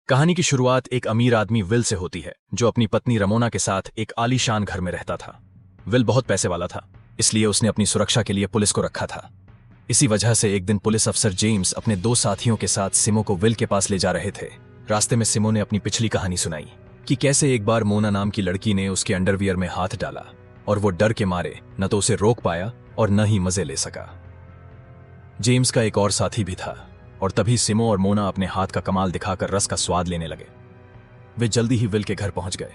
कहानी की शुरुआत एक अमीर आदमी विल से होती है, जो अपनी पत्नी रमोना के साथ एक आलीशान घर में रहता था। विल बहुत पैसे वाला था, इसलिए उसने अपनी सुरक्षा के लिए पुलिस को रखा था। इसी वजह से एक दिन पुलिस अफसर जेम्स अपने दो साथियों के साथ सिमो को विल के पास ले जा रहे थे। रास्ते में सिमो ने अपनी पिछली कहानी सुनाई कि कैसे एक बार मोना नाम की लड़की ने उसके अंडरवियर में हाथ डाला और वो डर के मारे न तो उसे रोक पाया और न ही मजे ले सका। जेम्स का एक और साथी भी था और तभी सिमो और मोना अपने हाथ का कमाल दिखाकर रस का स्वाद लेने लगे। वे जल्दी ही विल के घर पहुंच गए।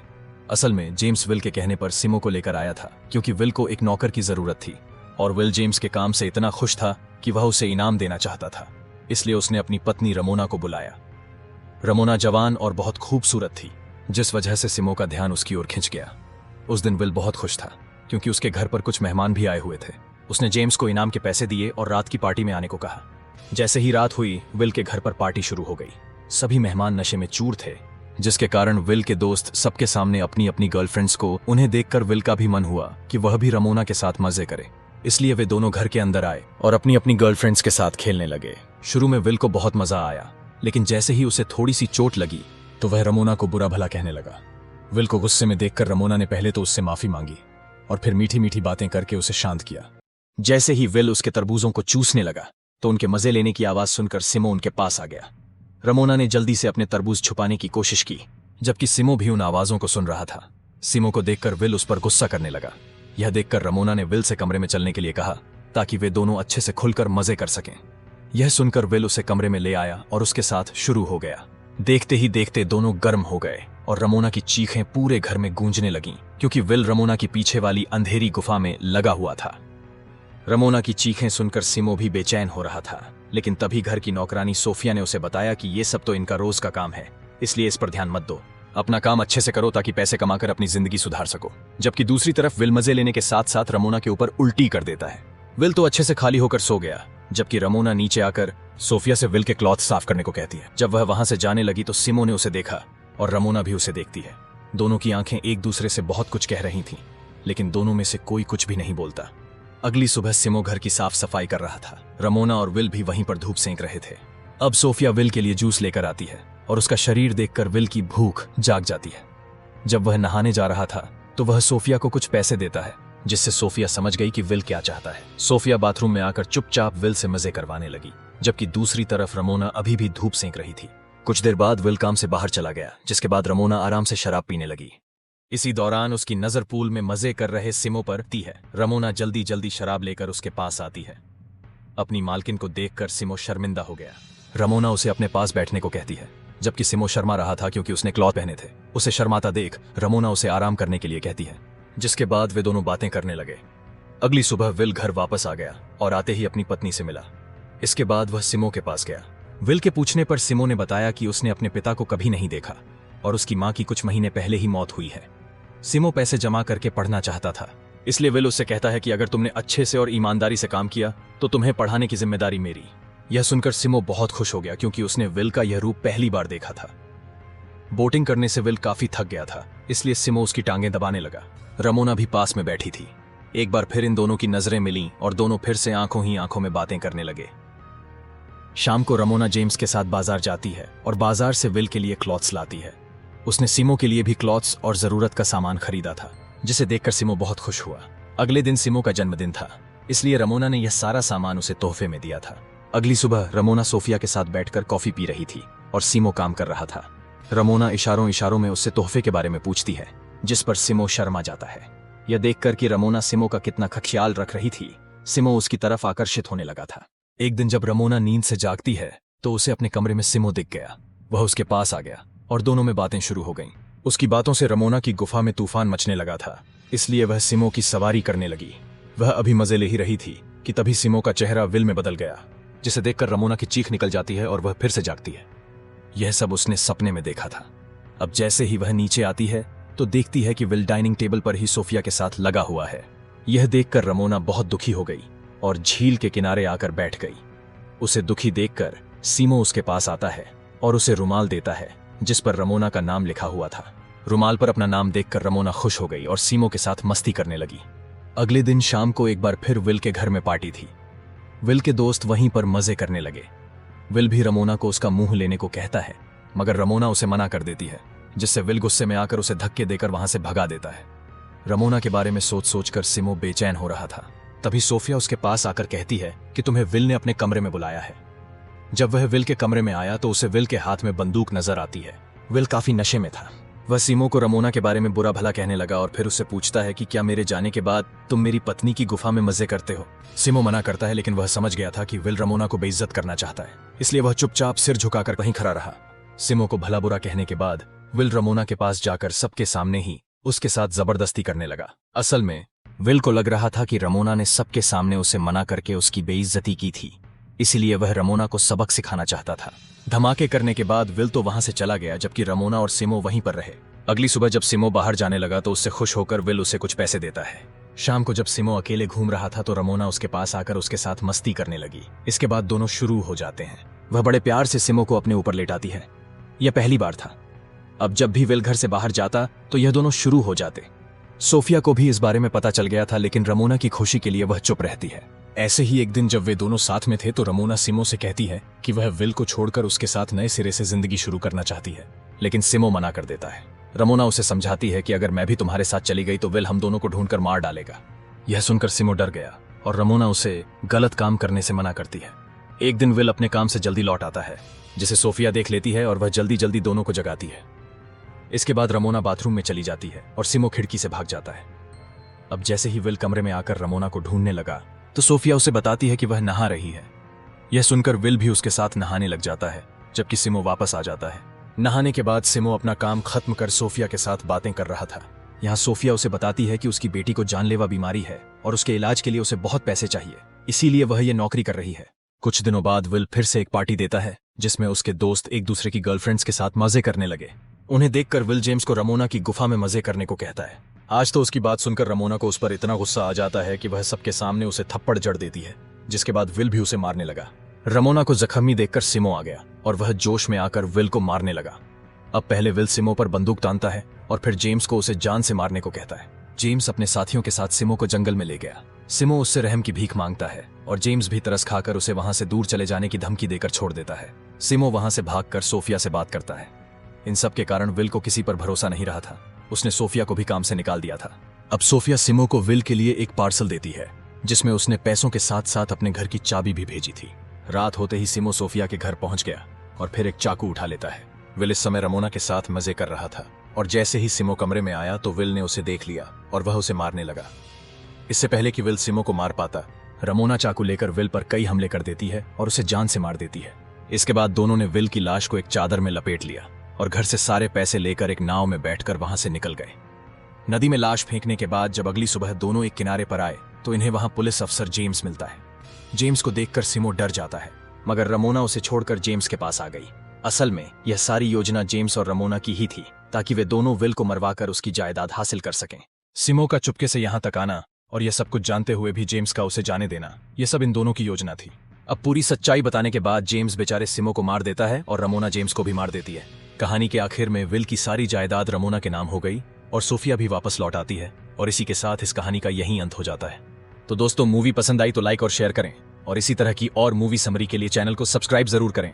असल में जेम्स विल के कहने पर सिमो को लेकर आया था, क्योंकि विल को एक नौकर की जरूरत थी और विल जेम्स के काम से इतना खुश था कि वह उसे इनाम देना चाहता था। इसलिए उसने अपनी पत्नी रमोना को बुलाया। रमोना जवान और बहुत खूबसूरत थी, जिस वजह से सिमो का ध्यान उसकी ओर खिंच गया। उस दिन विल बहुत खुश था, क्योंकि उसके घर पर कुछ मेहमान भी आए हुए थे। उसने जेम्स को इनाम के पैसे दिए और रात की पार्टी में आने को कहा। जैसे ही रात हुई, विल के घर पर पार्टी शुरू हो गई। सभी मेहमान नशे में चूर थे, जिसके कारण विल के दोस्त सबके सामने अपनी अपनी गर्लफ्रेंड्स को उन्हें देखकर विल का भी मन हुआ कि वह भी रमोना के साथ मजे करे। इसलिए वे दोनों घर के अंदर आए और अपनी अपनी गर्लफ्रेंड्स के साथ खेलने लगे। शुरू में विल को बहुत मजा आया, लेकिन जैसे ही उसे थोड़ी सी चोट लगी तो वह रमोना को बुरा भला कहने लगा। विल को गुस्से में देखकर रमोना ने पहले तो उससे माफी मांगी और फिर मीठी मीठी बातें करके उसे शांत किया। जैसे ही विल उसके तरबूजों को चूसने लगा तो उनके मजे लेने की आवाज सुनकर सिमो उनके पास आ गया। रमोना ने जल्दी से अपने तरबूज छुपाने की कोशिश की, जबकि सिमो भी उन आवाजों को सुन रहा था। सिमो को देखकर विल उस पर गुस्सा करने लगा। यह देखकर रमोना ने विल से कमरे में चलने के लिए कहा, ताकि वे दोनों अच्छे से खुलकर मजे कर सकें। यह सुनकर विल उसे कमरे में ले आया और उसके साथ शुरू हो गया। देखते ही देखते दोनों गर्म हो गए और रमोना की चीखें पूरे घर में गूंजने लगीं, क्योंकि विल रमोना की पीछे वाली अंधेरी गुफा में लगा हुआ था। रमोना की चीखें सुनकर सिमो भी बेचैन हो रहा था, लेकिन तभी घर की नौकरानी सोफिया ने उसे बताया कि ये सब तो इनका रोज का काम है, इसलिए इस पर ध्यान मत दो। अपना काम अच्छे से करो ताकि पैसे कमाकर अपनी जिंदगी सुधार सको। जबकि दूसरी तरफ विल मजे लेने के साथ साथ रमोना के ऊपर उल्टी कर देता है। विल तो अच्छे से खाली होकर सो गया, जबकि रमोना नीचे आकर सोफिया से विल के क्लॉथ साफ करने को कहती है। जब वह वहां से जाने लगी तो सिमो ने उसे देखा और रमोना भी उसे देखती है। दोनों की आंखें एक दूसरे से बहुत कुछ कह रही थीं, लेकिन दोनों में से कोई कुछ भी नहीं बोलता। अगली सुबह सिमो घर की साफ सफाई कर रहा था। रमोना और विल भी वहीं पर धूप सेंक रहे थे। अब सोफिया विल के लिए जूस लेकर आती है और उसका शरीर देखकर विल की भूख जाग जाती है। जब वह नहाने जा रहा था तो वह सोफिया को कुछ पैसे देता है, जिससे सोफिया समझ गई कि विल क्या चाहता है। सोफिया बाथरूम में आकर चुपचाप विल से मजे करवाने लगी, जबकि दूसरी तरफ रमोना अभी भी धूप सेंक रही थी। कुछ देर बाद विल काम से बाहर चला गया, जिसके बाद रमोना आराम से शराब पीने लगी। इसी दौरान उसकी नजर पूल में मजे कर रहे सिमो पर पड़ती है। रमोना जल्दी जल्दी शराब लेकर उसके पास आती है। अपनी मालकिन को देखकर सिमो शर्मिंदा हो गया। रमोना उसे अपने पास बैठने को कहती है, जबकि सिमो शर्मा रहा था क्योंकि उसने क्लॉथ पहने थे। उसे शर्माता देख रमोना उसे आराम करने के लिए कहती है, जिसके बाद वे दोनों बातें करने लगे। अगली सुबह विल घर वापस आ गया और आते ही अपनी पत्नी से मिला। इसके बाद वह सिमो के पास गया। विल के पूछने पर सिमो ने बताया कि उसने अपने पिता को कभी नहीं देखा और उसकी मां की कुछ महीने पहले ही मौत हुई है। सिमो पैसे जमा करके पढ़ना चाहता था, इसलिए विल उससे कहता है कि अगर तुमने अच्छे से और ईमानदारी से काम किया तो तुम्हें पढ़ाने की जिम्मेदारी मेरी। यह सुनकर सिमो बहुत खुश हो गया, क्योंकि उसने विल का यह रूप पहली बार देखा था। बोटिंग करने से विल काफी थक गया था, इसलिए सिमो उसकी टांगें दबाने लगा। रमोना भी पास में बैठी थी। एक बार फिर इन दोनों की नजरें मिलीं और दोनों फिर से आंखों ही आंखों में बातें करने लगे। शाम को रमोना जेम्स के साथ बाजार जाती है और बाजार से विल के लिए क्लॉथ्स लाती है। उसने सिमो के लिए भी क्लॉथ्स और जरूरत का सामान खरीदा था, जिसे देखकर सिमो बहुत खुश हुआ। अगले दिन सिमो का जन्मदिन था, इसलिए रमोना ने यह सारा सामान उसे तोहफे में दिया था। अगली सुबह रमोना सोफिया के साथ बैठकर कॉफी पी रही थी और सिमो काम कर रहा था। रमोना इशारों इशारों में उससे तोहफे के बारे में पूछती है, जिस पर सिमो शर्मा जाता है। यह देखकर कि रमोना सिमो का कितना ख्याल रख रही थी, सिमो उसकी तरफ आकर्षित होने लगा था। एक दिन जब रमोना नींद से जागती है तो उसे अपने कमरे में सिमो दिख गया। वह उसके पास आ गया और दोनों में बातें शुरू हो गईं। उसकी बातों से रमोना की गुफा में तूफान मचने लगा था, इसलिए वह सिमो की सवारी करने लगी। वह अभी मजे ले ही रही थी कि तभी सिमो का चेहरा विल में बदल गया, जिसे देखकर रमोना की चीख निकल जाती है और वह फिर से जागती है। यह सब उसने सपने में देखा था। अब जैसे ही वह नीचे आती है तो देखती है कि विल डाइनिंग टेबल पर ही सोफिया के साथ लगा हुआ है। यह देखकर रमोना बहुत दुखी हो गई और झील के किनारे आकर बैठ गई। उसे दुखी देखकर सिमो उसके पास आता है और उसे रुमाल देता है, जिस पर रमोना का नाम लिखा हुआ था। रुमाल पर अपना नाम देखकर रमोना खुश हो गई और सिमो के साथ मस्ती करने लगी। अगले दिन शाम को एक बार फिर विल के घर में पार्टी थी। विल के दोस्त वहीं पर मजे करने लगे। विल भी रमोना को उसका मुंह लेने को कहता है, मगर रमोना उसे मना कर देती है, जिससे विल गुस्से में आकर उसे धक्के देकर वहां से भगा देता है। रमोना के बारे में सोच सोचकर सिमो बेचैन हो रहा था। तभी सोफिया उसके पास आकर कहती है कि तुम्हें विल ने अपने कमरे में बुलाया है। जब वह विल के कमरे में आया तो उसे विल के हाथ में बंदूक नजर आती है। विल काफी नशे में था। वह सिमो को रमोना के बारे में बुरा भला कहने लगा और फिर उससे पूछता है कि क्या मेरे जाने के बाद तुम मेरी पत्नी की गुफा में मजे करते हो। सिमो मना करता है, लेकिन वह समझ गया था कि विल रमोना को बेइज्जत करना चाहता है, इसलिए वह चुपचाप सिर झुकाकर वहीं खड़ा रहा। सिमो को भला बुरा कहने के बाद विल रमोना के पास जाकर सबके सामने ही उसके साथ जबरदस्ती करने लगा। असल में विल को लग रहा था कि रमोना ने सबके सामने उसे मना करके उसकी बेइज्जती की थी, इसीलिए वह रमोना को सबक सिखाना चाहता था। धमाके करने के बाद विल तो वहां से चला गया, जबकि रमोना और सिमो वहीं पर रहे। अगली सुबह जब सिमो बाहर जाने लगा तो उससे खुश होकर विल उसे कुछ पैसे देता है। शाम को जब सिमो अकेले घूम रहा था तो रमोना उसके पास आकर उसके साथ मस्ती करने लगी। इसके बाद दोनों शुरू हो जाते हैं। वह बड़े प्यार से सिमो को अपने ऊपर लेटाती है। यह पहली बार था। अब जब भी विल घर से बाहर जाता तो यह दोनों शुरू हो जाते। सोफिया को भी इस बारे में पता चल गया था, लेकिन रमोना की खुशी के लिए वह चुप रहती है। ऐसे ही एक दिन जब वे दोनों साथ में थे तो रमोना सिमो से कहती है कि वह विल को छोड़कर उसके साथ नए सिरे से जिंदगी शुरू करना चाहती है, लेकिन सिमो मना कर देता है। रमोना उसे समझाती है कि अगर मैं भी तुम्हारे साथ चली गई तो विल हम दोनों को ढूंढकर मार डालेगा। यह सुनकर सिमो डर गया और रमोना उसे गलत काम करने से मना करती है। एक दिन विल अपने काम से जल्दी लौट आता है, जिसे सोफिया देख लेती है और वह जल्दी जल्दी दोनों को जगाती है। इसके बाद रमोना बाथरूम में चली जाती है और सिमो खिड़की से भाग जाता है। अब जैसे ही विल कमरे में आकर रमोना को ढूंढने लगा तो सोफिया उसे बताती है कि वह नहा रही है। यह सुनकर विल भी उसके साथ नहाने लग जाता है, जबकि सिमो वापस आ जाता है। नहाने के बाद सिमो अपना काम खत्म कर सोफिया के साथ बातें कर रहा था। यहाँ सोफिया उसे बताती है कि उसकी बेटी को जानलेवा बीमारी है और उसके इलाज के लिए उसे बहुत पैसे चाहिए, इसीलिए वह ये नौकरी कर रही है। कुछ दिनों बाद विल फिर से एक पार्टी देता है, जिसमें उसके दोस्त एक दूसरे की गर्लफ्रेंड्स के साथ मजे करने लगे। उन्हें देखकर विल जेम्स को रमोना की गुफा में मजे करने को कहता है। आज तो उसकी बात सुनकर रमोना को उस पर इतना गुस्सा आ जाता है कि वह सबके सामने उसे थप्पड़ जड़ देती है, जिसके बाद विल भी उसे मारने लगा। रमोना को जख्मी देखकर सिमो आ गया और वह जोश में आकर विल को मारने लगा। अब पहले विल सिमो पर बंदूक तानता है और फिर जेम्स को उसे जान से मारने को कहता है। जेम्स अपने साथियों के साथ सिमो को जंगल में ले गया। सिमो उससे रहम की भीख मांगता है और जेम्स भी तरस खाकर उसे वहां से दूर चले जाने की धमकी देकर छोड़ देता है। सिमो वहां से भागकर सोफिया से बात करता है। इन सब के कारण विल को किसी पर भरोसा नहीं रहा था। उसने सोफिया को भी काम से निकाल दिया था। अब सोफिया सिमो को विल के लिए एक पार्सल देती है, जिसमें उसने पैसों के साथ साथ अपने घर की चाबी भी भेजी थी। रात होते ही सिमो सोफिया के घर पहुंच गया और फिर एक चाकू उठा लेता है। विल इस समय रमोना के साथ मजे कर रहा था और जैसे ही सिमो कमरे में आया तो विल ने उसे देख लिया और वह उसे मारने लगा। इससे पहले कि विल सिमो को मार पाता, रमोना चाकू लेकर विल पर कई हमले कर देती है और उसे जान से मार देती है। इसके बाद दोनों ने विल की लाश को एक चादर में लपेट लिया और घर से सारे पैसे लेकर एक नाव में बैठकर वहां से निकल गए। नदी में लाश फेंकने के बाद जब अगली सुबह दोनों एक किनारे पर आए तो इन्हें वहां पुलिस अफसर जेम्स मिलता है। जेम्स को देखकर सिमो डर जाता है, मगर रमोना उसे छोड़कर जेम्स के पास आ गई। असल में यह सारी योजना जेम्स और रमोना की ही थी, ताकि वे दोनों विल को मरवाकर उसकी जायदाद हासिल कर सकें। सिमो का चुपके से यहां तक आना और यह सब कुछ जानते हुए भी जेम्स का उसे जाने देना, यह सब इन दोनों की योजना थी। अब पूरी सच्चाई बताने के बाद जेम्स बेचारे सिमो को मार देता है और रमोना जेम्स को भी मार देती है। कहानी के आखिर में विल की सारी जायदाद रमोना के नाम हो गई और सोफिया भी वापस लौट आती है और इसी के साथ इस कहानी का यही अंत हो जाता है। तो दोस्तों, मूवी पसंद आई तो लाइक और शेयर करें और इसी तरह की और मूवी समरी के लिए चैनल को सब्सक्राइब जरूर करें।